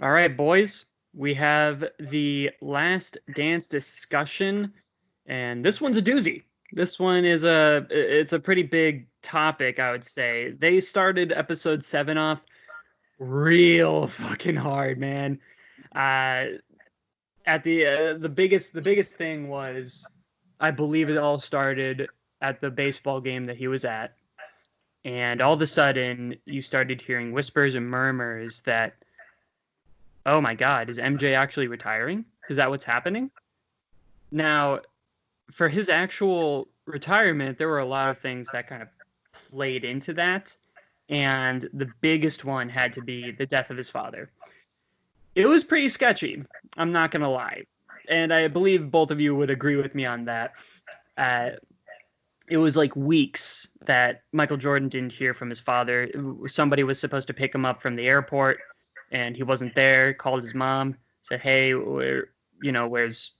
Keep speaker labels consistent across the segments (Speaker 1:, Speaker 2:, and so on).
Speaker 1: All right, boys, we have the last dance discussion, and this one's a doozy. This one is it's a pretty big topic, I would say. They started episode 7 off real fucking hard, man. Uh, at the biggest thing was, I believe it all started at the baseball game that he was at, and all of a sudden you started hearing whispers and murmurs that, oh my God, is MJ actually retiring? Is that what's happening? Now, for his actual retirement, there were a lot of things that kind of played into that. And the biggest one had to be the death of his father. It was pretty sketchy, I'm not going to lie. And I believe both of you would agree with me on that. Uh, it was like weeks that Michael Jordan didn't hear from his father. Somebody was supposed to pick him up from the airport, and he wasn't there. Called his mom, said, "Hey, where's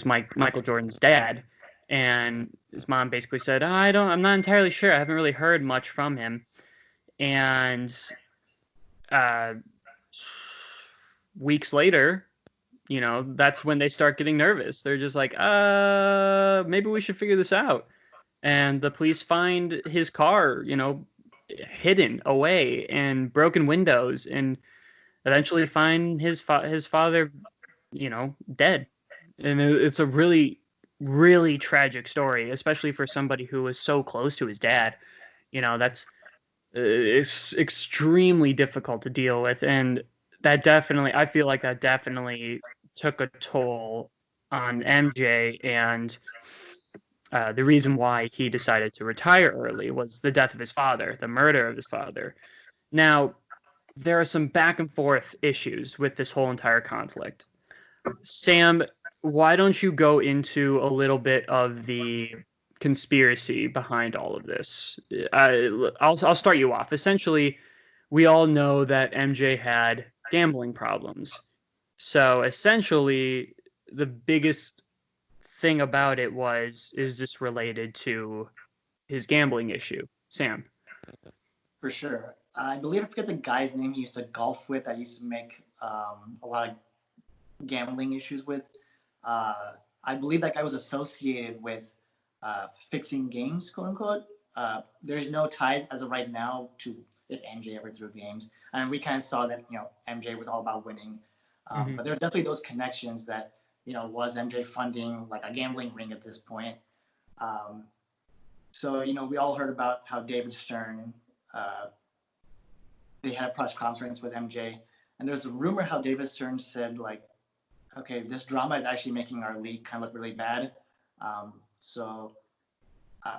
Speaker 1: Michael Jordan's dad?" And his mom basically said, I'm not entirely sure. I haven't really heard much from him." And uh, weeks later, that's when they start getting nervous. They're just like, maybe we should figure this out. And the police find his car, hidden away and broken windows, and eventually find his father, dead. And it's a really, really tragic story, especially for somebody who was so close to his dad. That's it's extremely difficult to deal with, and I feel like that definitely took a toll on MJ. And the reason why he decided to retire early was the death of his father, the murder of his father. Now, there are some back and forth issues with this whole entire conflict. Sam, why don't you go into a little bit of the conspiracy behind all of this? I'll start you off. Essentially, we all know that MJ had gambling problems. So essentially, the biggest thing about it is this related to his gambling issue? Sam.
Speaker 2: For sure. I believe I forget the guy's name he used to golf with. that used to make a lot of gambling issues with. I believe that guy was associated with fixing games, quote unquote. There's no ties as of right now to if MJ ever threw games, and we kind of saw that MJ was all about winning.
Speaker 1: Hmm.
Speaker 2: But there are definitely those connections that was MJ funding like a gambling ring at this point. Um, so we all heard about how David Stern uh, they had a press conference with MJ, and there's a rumor how David Stern said like, okay, this drama is actually making our league kind of look really bad. So uh,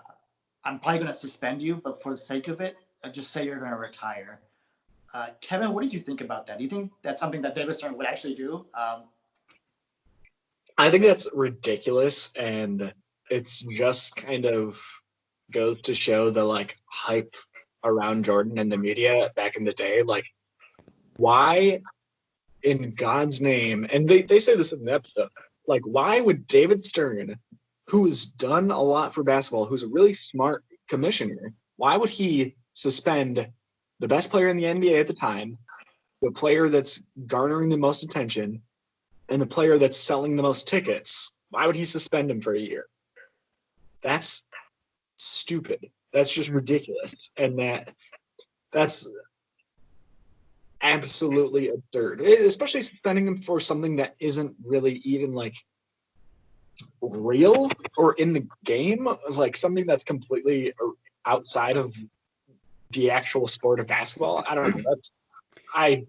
Speaker 2: I'm probably going to suspend you, but for the sake of it, just say you're going to retire. Kevin, what did you think about that? Do you think that's something that David Stern would actually do?
Speaker 3: I think that's ridiculous, and it's just kind of goes to show the like hype around Jordan and the media back in the day. Like, why in God's name? And they say this in the episode. Like, why would David Stern, who has done a lot for basketball, who's a really smart commissioner, why would he suspend the best player in the NBA at the time, the player that's garnering the most attention, and the player that's selling the most tickets? Why would he suspend him for a year? That's stupid. That's just ridiculous. And that's absolutely absurd. Especially suspending him for something that isn't really even like real or in the game, like something that's completely outside of the actual sport of basketball. I don't know. That's I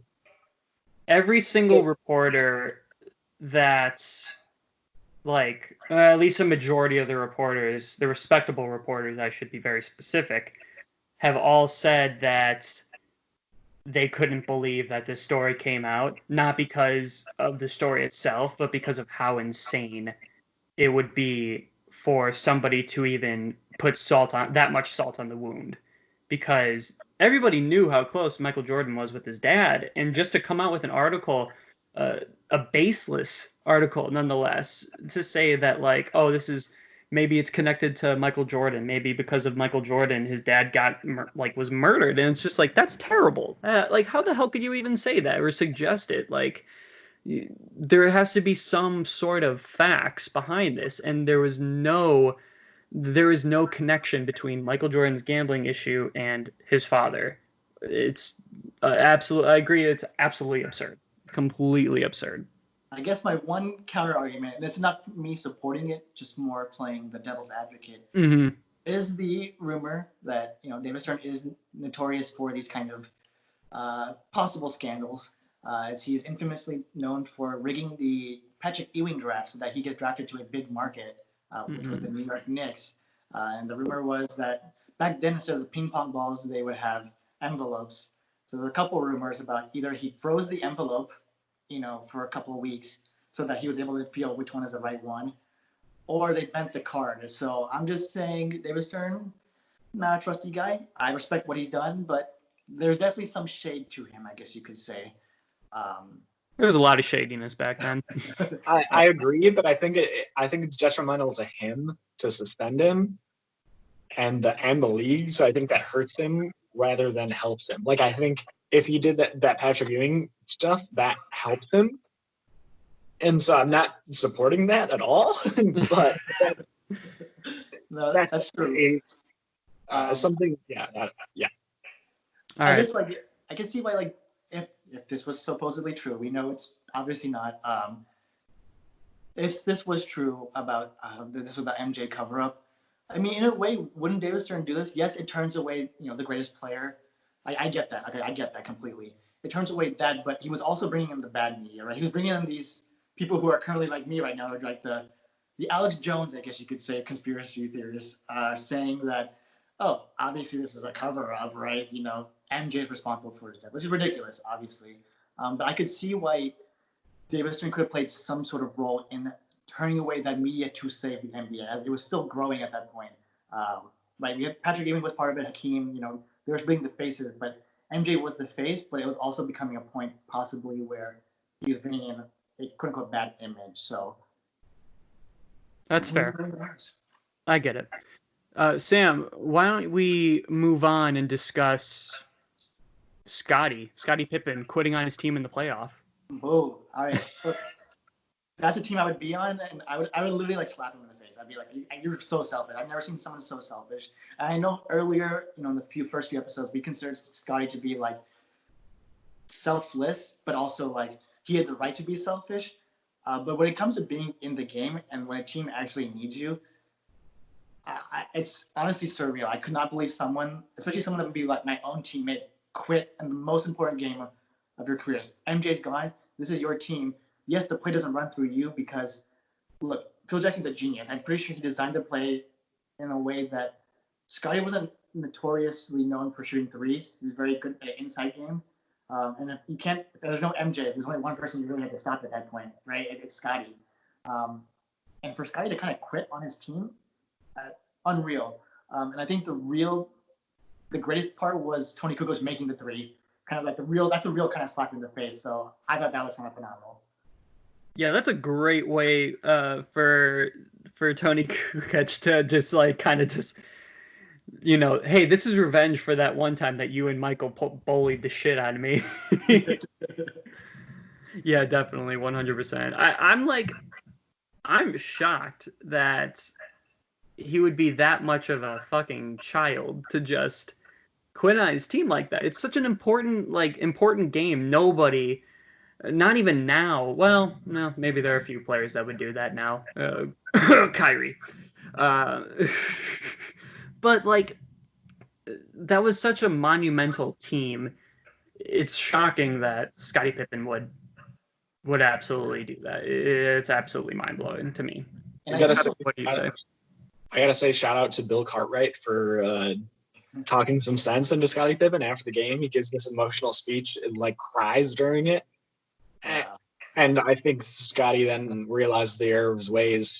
Speaker 1: Every single reporter that's like, at least a majority of the reporters, the respectable reporters, I should be very specific, have all said that they couldn't believe that this story came out, not because of the story itself, but because of how insane it would be for somebody to even put that much salt on the wound. Because everybody knew how close Michael Jordan was with his dad, and just to come out with an article, uh, a baseless article nonetheless, to say that, like, oh, this is maybe it's connected to Michael Jordan. Maybe because of Michael Jordan, his dad was murdered, and it's just like that's terrible. Like, how the hell could you even say that or suggest it? Like, there has to be some sort of facts behind this, and there is no connection between Michael Jordan's gambling issue and his father. It's absolute. I agree. It's absolutely absurd. Completely absurd.
Speaker 2: I guess my one counter argument, and this is not me supporting it, just more playing the devil's advocate,
Speaker 1: Mm-hmm.
Speaker 2: is the rumor that David Stern is notorious for these kind of possible scandals, as he is infamously known for rigging the Patrick Ewing draft so that he gets drafted to a big market, which was the New York Knicks. And the rumor was that back then, instead of the ping pong balls, they would have envelopes. So there were a couple of rumors about either he froze the envelope, for a couple of weeks so that he was able to feel which one is the right one, or they bent the card. So I'm just saying, David Stern, not a trusty guy. I respect what he's done, but there's definitely some shade to him, I guess you could say.
Speaker 1: There was a lot of shadiness back then.
Speaker 3: I agree, but I think it's detrimental to him to suspend him and the league. So I think that hurts him rather than helps him. Like, I think if he did that Patrick Ewing stuff, that helps him. And so I'm not supporting that at all. But
Speaker 2: no, that's true.
Speaker 3: Something, yeah.
Speaker 1: All
Speaker 2: I
Speaker 1: right.
Speaker 2: guess I can see why if this was supposedly true, we know it's obviously not. If this was true about MJ cover up, I mean, in a way, wouldn't David Stern do this? Yes, it turns away the greatest player. I get that. Okay, I get that completely. It turns away that, but he was also bringing in the bad media, right? He was bringing in these people who are currently like me right now, like the Alex Jones, I guess you could say, conspiracy theorists, saying that, oh, obviously this is a cover up, right? MJ is responsible for his death. This is ridiculous, obviously. But I could see why David Stern could have played some sort of role in turning away that media to save the NBA, as it was still growing at that point. We had Patrick Ewing was part of it, Hakeem, they were being the faces, but MJ was the face, but it was also becoming a point possibly where he was bringing in a quote unquote bad image. So
Speaker 1: That's fair. I get it. Sam, why don't we move on and discuss Scottie Pippen quitting on his team in the playoff?
Speaker 2: Oh, all right. Look, that's a team I would be on, and I would literally slap him in the face. I'd be like, "You're so selfish. I've never seen someone so selfish." And I know earlier, in the first few episodes, we considered Scottie to be selfless, but also he had the right to be selfish. But when it comes to being in the game and when a team actually needs you, it's honestly surreal. I could not believe someone, especially someone that would be like my own teammate, quit in the most important game of your career. MJ's gone. This is your team. Yes, the play doesn't run through you because, look, Phil Jackson's a genius. I'm pretty sure he designed the play in a way that Scottie wasn't notoriously known for shooting threes. He was very good at inside game. And if you can't, there's no MJ. There's only one person you really had to stop at that point, right? It's Scottie. And for Scottie to kind of quit on his team, unreal. And I think the greatest part was Tony Kukoc making the three. Kind of that's a real kind of slap in the face. So I thought that was kind of phenomenal.
Speaker 1: Yeah, that's a great way for Tony Kukoc to just hey, this is revenge for that one time that you and Michael bullied the shit out of me. Yeah, definitely, 100%. I'm shocked that he would be that much of a fucking child to just quit on his team like that. It's such an important game. Nobody, not even now. Well, no, maybe there are a few players that would do that now. Kyrie. But that was such a monumental team. It's shocking that Scottie Pippen would absolutely do that. It's absolutely mind blowing to me.
Speaker 3: What do you
Speaker 1: say?
Speaker 3: I gotta say, shout out to Bill Cartwright for talking some sense into Scottie Pippen after the game. He gives this emotional speech and cries during it. Wow. And I think Scottie then realized the error of his ways.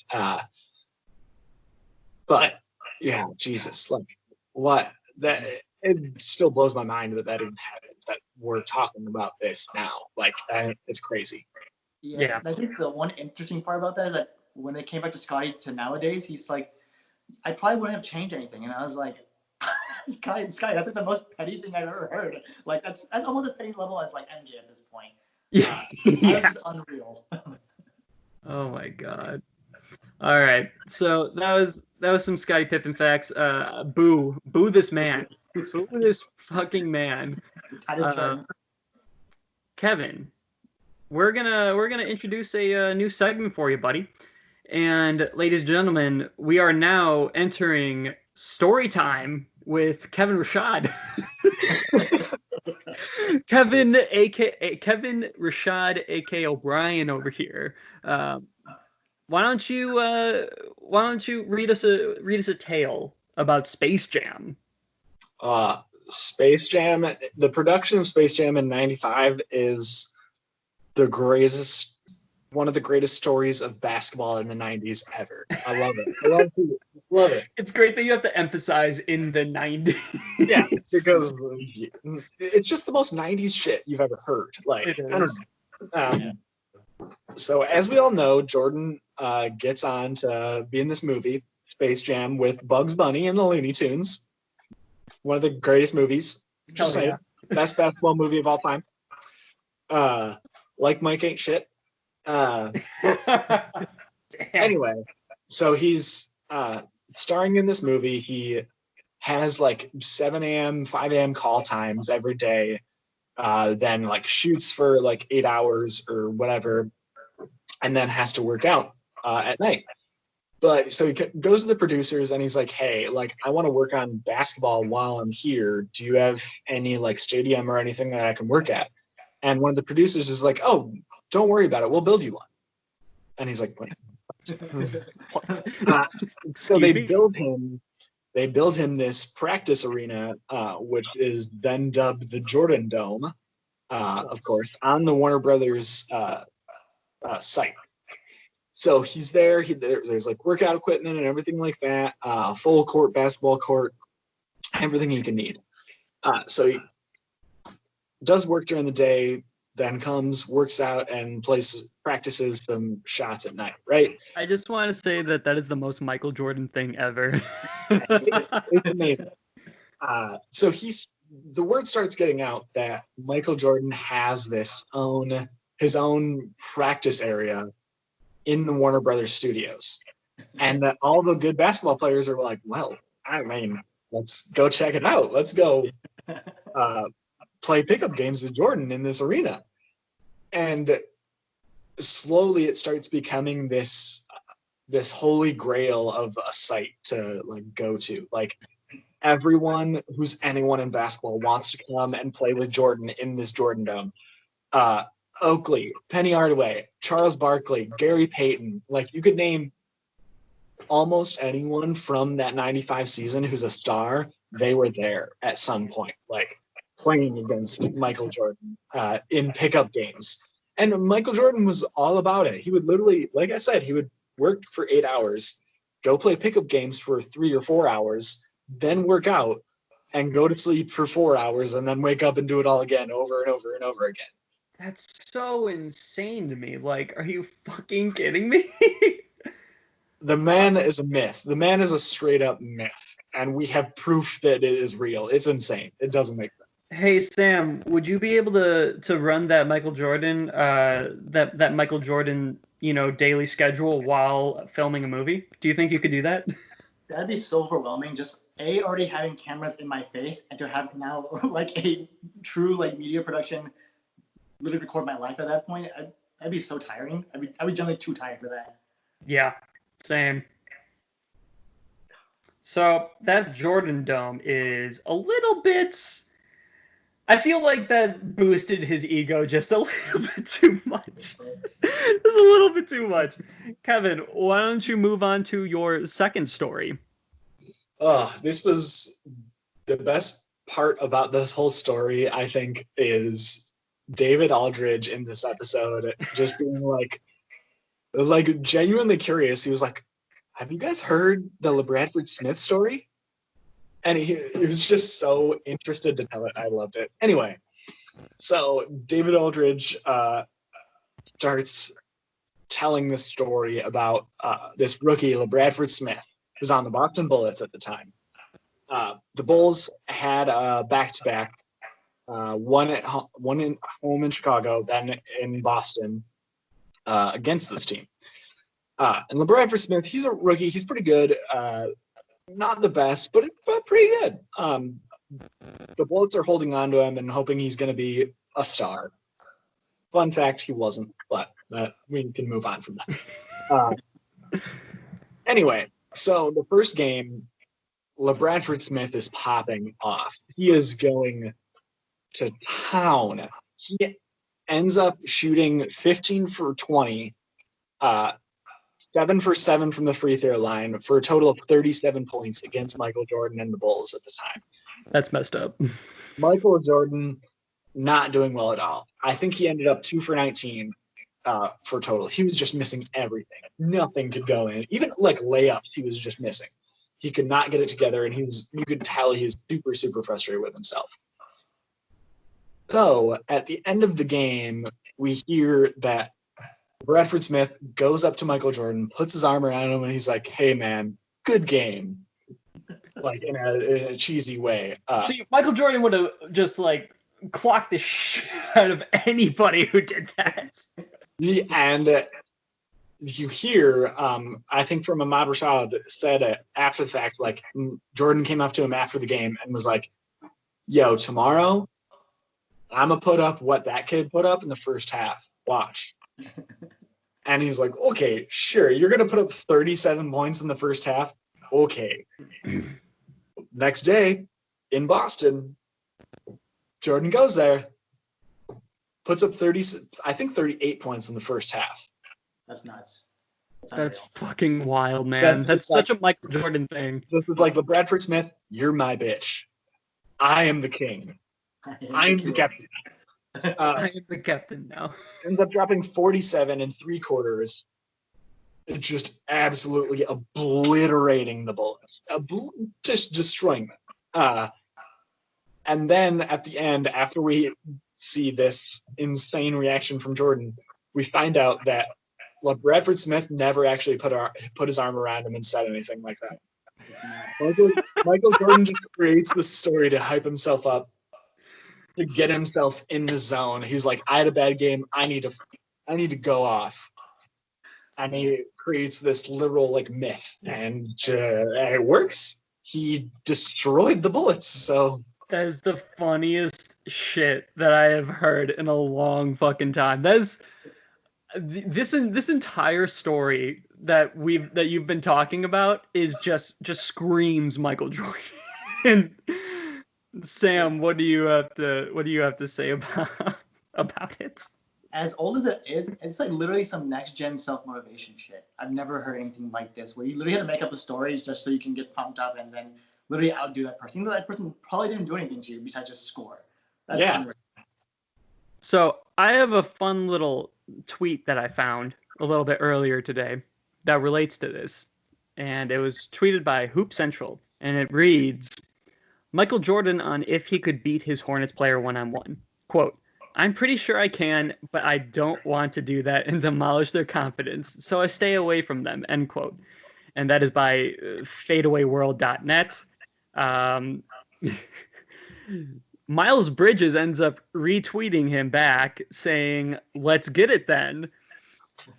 Speaker 3: But yeah, Jesus, what that it still blows my mind that didn't happen. That we're talking about this now, it's crazy.
Speaker 2: Yeah. I think the one interesting part about that is that when they came back to Scottie to nowadays, he's I probably wouldn't have changed anything. And I was like, Scotty, that's like the most petty thing I've ever heard. Like that's almost as petty level as like MJ at this point. That was
Speaker 1: Yeah.
Speaker 2: just unreal.
Speaker 1: Oh my god. All right. So that was some Scottie Pippen facts. Boo this man. Boo this fucking man.
Speaker 2: Titus
Speaker 1: Uh,
Speaker 2: turn.
Speaker 1: Kevin, we're gonna introduce a new segment for you, buddy. And ladies and gentlemen, we are now entering story time with Kevin Rashad. Kevin Rashad, aka O'Brien over here. Um, why don't you read us a tale about Space Jam?
Speaker 3: Space Jam, the production of Space Jam in '95 is one of the greatest stories of basketball in the '90s ever. I love it. Love it.
Speaker 1: It's great that you have to emphasize in the 90s.
Speaker 3: Yeah, because it's just the most '90s shit you've ever heard. Like,
Speaker 1: It
Speaker 3: I don't
Speaker 1: is.
Speaker 3: know. So, as we all know, Jordan gets on to be in this movie, Space Jam, with Bugs Bunny and the Looney Tunes. One of the greatest movies. Just
Speaker 1: Hell
Speaker 3: saying. Best basketball movie of all time. Like Mike ain't shit.
Speaker 1: Damn.
Speaker 3: Anyway, so he's starring in this movie. He has like 7 a.m., 5 a.m. call times every day. Then like shoots for like 8 hours or whatever, and then has to work out at night. But so he goes to the producers and he's like, "Hey, like I want to work on basketball while I'm here. Do you have any like stadium or anything that I can work at?" And one of the producers is like, "Oh, don't worry about it. We'll build you one." And he's like, "What?" So
Speaker 1: Excuse me?
Speaker 3: they build him this practice arena, which is then dubbed the Jordan Dome, of course, on the Warner Brothers site. So he's there. There's like workout equipment and everything like that. Full court basketball court, everything he can need. So he does work during the day, then comes, works out, and practices some shots at night. Right?
Speaker 1: I just want to say that is the most Michael Jordan thing ever.
Speaker 3: It's amazing. So the word starts getting out that Michael Jordan has his own practice area in the Warner Brothers studios, and that all the good basketball players are like, "Well, I mean, let's go check it out. Let's go play pickup games with Jordan in this arena." And slowly, it starts becoming this holy grail of a site to like go to. Like everyone who's anyone in basketball wants to come and play with Jordan in this Jordan Dome. Oakley, Penny Hardaway, Charles Barkley, Gary Payton. Like you could name almost anyone from that '95 season who's a star. They were there at some point, like playing against Michael Jordan in pickup games. And Michael Jordan was all about it. He would literally, like I said, he would work for 8 hours, go play pickup games for 3 or 4 hours, then work out and go to sleep for 4 hours and then wake up and do it all again over and over and over again.
Speaker 1: That's so insane to me. Like, are you fucking kidding me?
Speaker 3: The man is a myth. The man is a straight up myth. And we have proof that it is real. It's insane. It doesn't make sense.
Speaker 1: Hey Sam, would you be able to run that Michael Jordan that Michael Jordan, daily schedule while filming a movie? Do you think you could do that?
Speaker 2: That'd be so overwhelming. Just already having cameras in my face, and to have now like a true like media production, literally record my life at that point. That'd be so tiring. I'd be generally too tired for that.
Speaker 1: Yeah, same. So that Jordan Dome is a little bit. I feel like that boosted his ego just a little bit too much. Just a little bit too much. Kevin, why don't you move on to your second story?
Speaker 3: This was the best part about this whole story, I think, is David Aldridge in this episode just being like genuinely curious. He was like, "Have you guys heard the LeBradford Smith story?" And he was just so interested to tell it. I loved it. Anyway, so David Aldridge starts telling the story about this rookie, LeBradford Smith. was on the Boston Bullets at the time. The Bulls had a back-to-back, one at one in home in Chicago, then in Boston against this team. And LeBradford Smith, he's a rookie. He's pretty good. Not the best, but pretty good. The Bullets are holding on to him and hoping he's going to be a star. Fun fact, he wasn't, but we can move on from that. Anyway, so the first game, LeBradford Smith is popping off. He is going to town. He ends up shooting 15 for 20, 7 for 7 from the free throw line for a total of 37 points against Michael Jordan and the Bulls at the time.
Speaker 1: That's messed up.
Speaker 3: Michael Jordan not doing well at all. I think he ended up 2 for 19 for total. He was just missing everything. Nothing could go in. Even like layups, he was just missing. He could not get it together, and you could tell he was super, super frustrated with himself. So at the end of the game, we hear that Bradford Smith goes up to Michael Jordan, puts his arm around him, and he's like, "Hey, man, good game." Like in a cheesy way.
Speaker 1: See, Michael Jordan would have just like clocked the shit out of anybody who did that.
Speaker 3: And you hear, I think from Ahmad Rashad said after the fact, like Jordan came up to him after the game and was like, "Yo, tomorrow I'm gonna put up what that kid put up in the first half. Watch." And he's like, "Okay, sure. You're gonna put up 37 points in the first half. Okay." Next day in Boston, Jordan goes there, puts up 38 points in the first half.
Speaker 2: That's nuts.
Speaker 1: That's fucking wild, man. That's such a Michael Jordan thing.
Speaker 3: This is like LeBradford Smith, you're my bitch. I am the king. I'm the captain.
Speaker 1: I am the captain now.
Speaker 3: Ends up dropping 47 in 3 quarters. Just absolutely obliterating the Bullets. Just destroying them. And then at the end, after we see this insane reaction from Jordan, we find out that Bradford Smith never actually put his arm around him and said anything like that. Michael Jordan just creates this story to hype himself up, to get himself in the zone. He's like, "I had a bad game. I need to go off." And he creates this literal like myth, and it works. He destroyed the Bullets. So
Speaker 1: that is the funniest shit that I have heard in a long fucking time. That's this entire story that you've been talking about is just screams Michael Jordan. And Sam, what do you have to say about it?
Speaker 2: As old as it is, it's like literally some next gen self motivation shit. I've never heard anything like this, where you literally have to make up a story just so you can get pumped up and then literally outdo that person. Even though that person probably didn't do anything to you besides just score. That's unreal.
Speaker 1: So I have a fun little tweet that I found a little bit earlier today that relates to this, and it was tweeted by Hoop Central, and it reads, "Michael Jordan on if he could beat his Hornets player one-on-one. Quote, I'm pretty sure I can, but I don't want to do that and demolish their confidence, so I stay away from them," end quote. And that is by fadeawayworld.net. Miles Bridges ends up retweeting him back saying, "Let's get it then."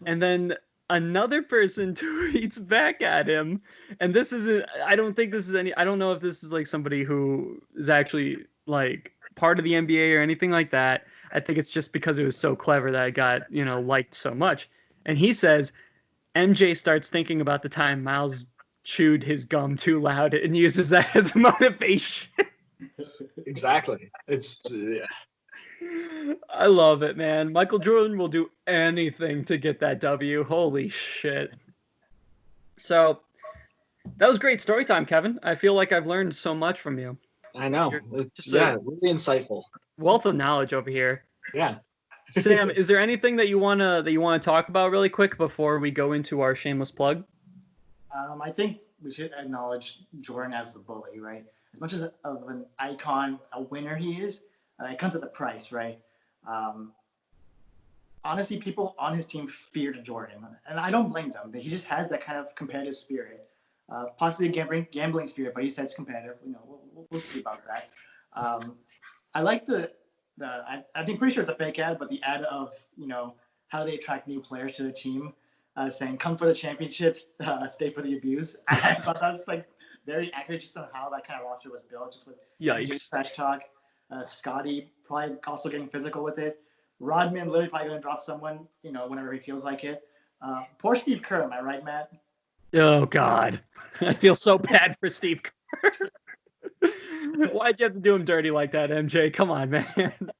Speaker 1: And then another person tweets back at him. And this isn't, I don't know if this is like somebody who is actually like part of the NBA or anything like that. I think it's just because it was so clever that it got, liked so much. And he says, MJ starts thinking about the time Miles chewed his gum too loud and uses that as motivation.
Speaker 3: Exactly. It's
Speaker 1: I love it, man. Michael Jordan will do anything to get that W. Holy shit. So that was great story time, Kevin. I feel like I've learned so much from you.
Speaker 3: I know.
Speaker 1: Just
Speaker 3: really insightful.
Speaker 1: Wealth of knowledge over here.
Speaker 3: Yeah.
Speaker 1: Sam, is there anything that you wanna talk about really quick before we go into our shameless plug?
Speaker 2: I think we should acknowledge Jordan as the bully, right? As much as of an icon, a winner he is, it comes at the price, right? Honestly, people on his team feared Jordan, and I don't blame them. He just has that kind of competitive spirit. possibly a gambling spirit, but he said it's competitive. We'll see about that. I like I think pretty sure it's a fake ad, but the ad of how they attract new players to the team, saying "Come for the championships, stay for the abuse." I thought that was like very accurate just on how that kind of roster was built, just with
Speaker 1: Yikes.
Speaker 2: trash talk. Scotty probably also getting physical with it. Rodman literally probably going to drop someone, whenever he feels like it. Poor Steve Kerr, am I right, Matt?
Speaker 1: Oh God, I feel so bad for Steve Kerr. Why'd you have to do him dirty like that, MJ? Come on, man.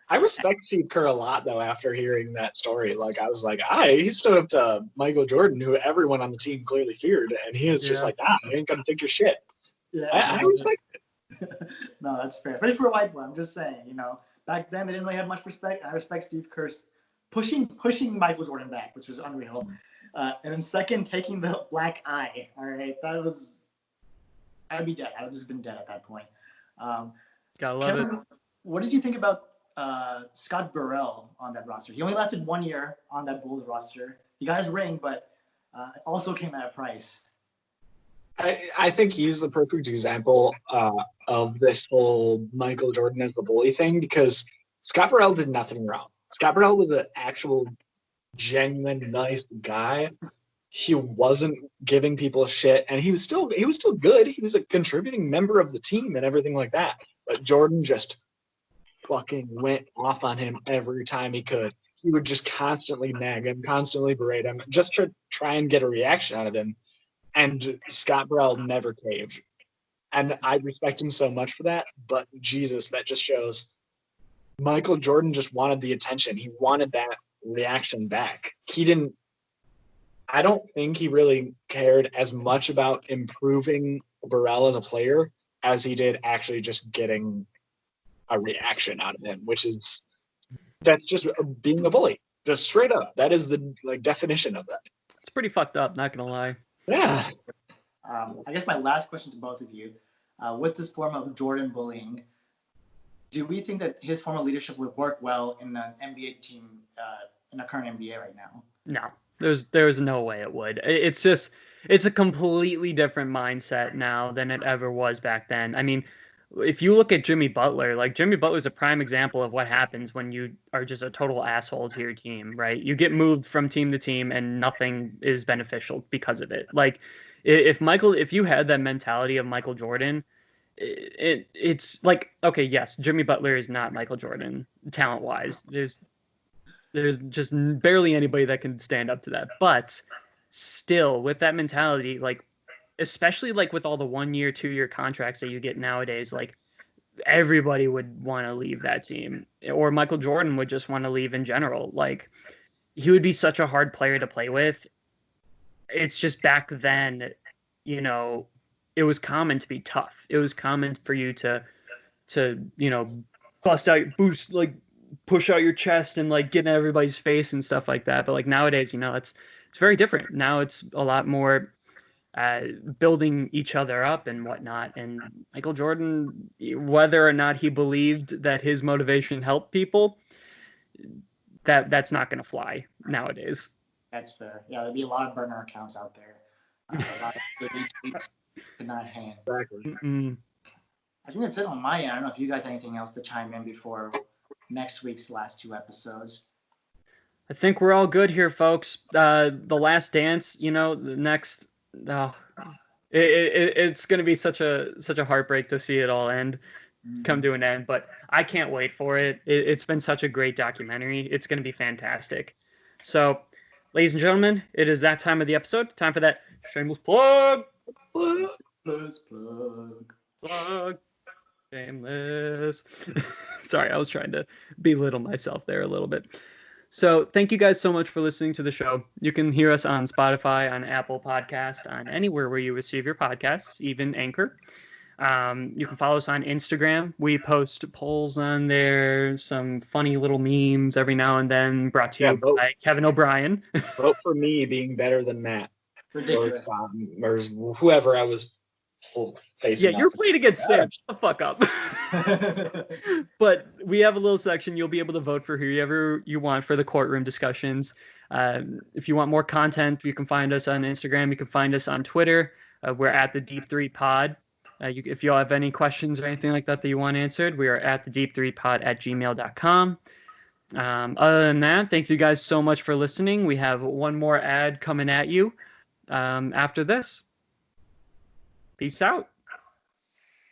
Speaker 3: I respect Steve Kerr a lot, though, after hearing that story. Like, I was like, he stood up to Michael Jordan, who everyone on the team clearly feared, and he is just like, I ain't gonna take your shit.
Speaker 2: Yeah,
Speaker 3: I respect
Speaker 2: it. No, that's fair. Especially for a white boy. I'm just saying, back then they didn't really have much respect. I respect Steve Kerr's pushing Michael Jordan back, which was unreal. And then second, taking the black eye. All right, I'd be dead. I would have just been dead at that point.
Speaker 1: Gotta love it.
Speaker 2: What did you think about Scott Burrell on that roster? He only lasted 1 year on that Bulls roster. He got his ring, but also came at a price.
Speaker 3: I think he's the perfect example of this whole Michael Jordan as the bully thing, because Scott Burrell did nothing wrong. Scott Burrell was an actual, genuine, nice guy. He wasn't giving people shit, and he was still good. He was a contributing member of the team and everything like that. But Jordan just fucking went off on him every time he could. He would just constantly nag him, constantly berate him, just to try and get a reaction out of him. And Scott Burrell never caved. And I respect him so much for that. But Jesus, that just shows Michael Jordan just wanted the attention. He wanted that reaction back. I don't think he really cared as much about improving Burrell as a player as he did actually just getting a reaction out of him, that's just being a bully. Just straight up. That is the definition of that.
Speaker 1: It's pretty fucked up, not gonna lie.
Speaker 3: Yeah.
Speaker 2: I guess my last question to both of you, with this form of Jordan bullying, do we think that his form of leadership would work well in an NBA team, in the current NBA right now?
Speaker 1: No, there's no way it would. It's a completely different mindset now than it ever was back then. I mean, if you look at Jimmy Butler, Jimmy Butler's a prime example of what happens when you are just a total asshole to your team, right? You get moved from team to team and nothing is beneficial because of it. If you had that mentality of Michael Jordan, it's like, okay, yes, Jimmy Butler is not Michael Jordan talent-wise. There's just barely anybody that can stand up to that. But still, with that mentality, especially with all the 1 year, 2 year contracts that you get nowadays, everybody would want to leave that team, or Michael Jordan would just want to leave in general. He would be such a hard player to play with. It's just back then, it was common to be tough. It was common for you to bust out, push out your chest and get in everybody's face and stuff like that. But nowadays, it's very different. Now it's a lot more building each other up and whatnot. And Michael Jordan, whether or not he believed that his motivation helped people, that's not going to fly nowadays.
Speaker 2: That's fair. Yeah, there'd be a lot of burner accounts out there. A lot of tweets could not hand.
Speaker 3: Exactly.
Speaker 2: I think that's it on my end. I don't know if you guys have anything else to chime in before next week's last two episodes.
Speaker 1: I think we're all good here, folks. The Last Dance, the next. It's going to be such a heartbreak to see it all come to an end, but I can't wait for it. It's been such a great documentary. It's going to be fantastic. So, ladies and gentlemen, it is that time of the episode. Time for that shameless plug. Plug. Shameless. Sorry, I was trying to belittle myself there a little bit. So thank you guys so much for listening to the show. You can hear us on Spotify, on Apple Podcasts, on anywhere where you receive your podcasts, even Anchor. You can follow us on Instagram. We post polls on there, some funny little memes every now and then, brought to you by Kevin O'Brien.
Speaker 3: Vote for me being better than Matt.
Speaker 2: Ridiculous.
Speaker 3: Or whoever I was facing.
Speaker 1: Yeah, you're playing against Sam. Shut the fuck up. But we have a little section. You'll be able to vote for whoever you want for the courtroom discussions. If you want more content, you can find us on Instagram. You can find us on Twitter. We're at the Deep 3 Pod. If you all have any questions or anything like that you want answered, we are at the deep3pod at gmail.com. Other than that, thank you guys so much for listening. We have one more ad coming at you after this. Peace out.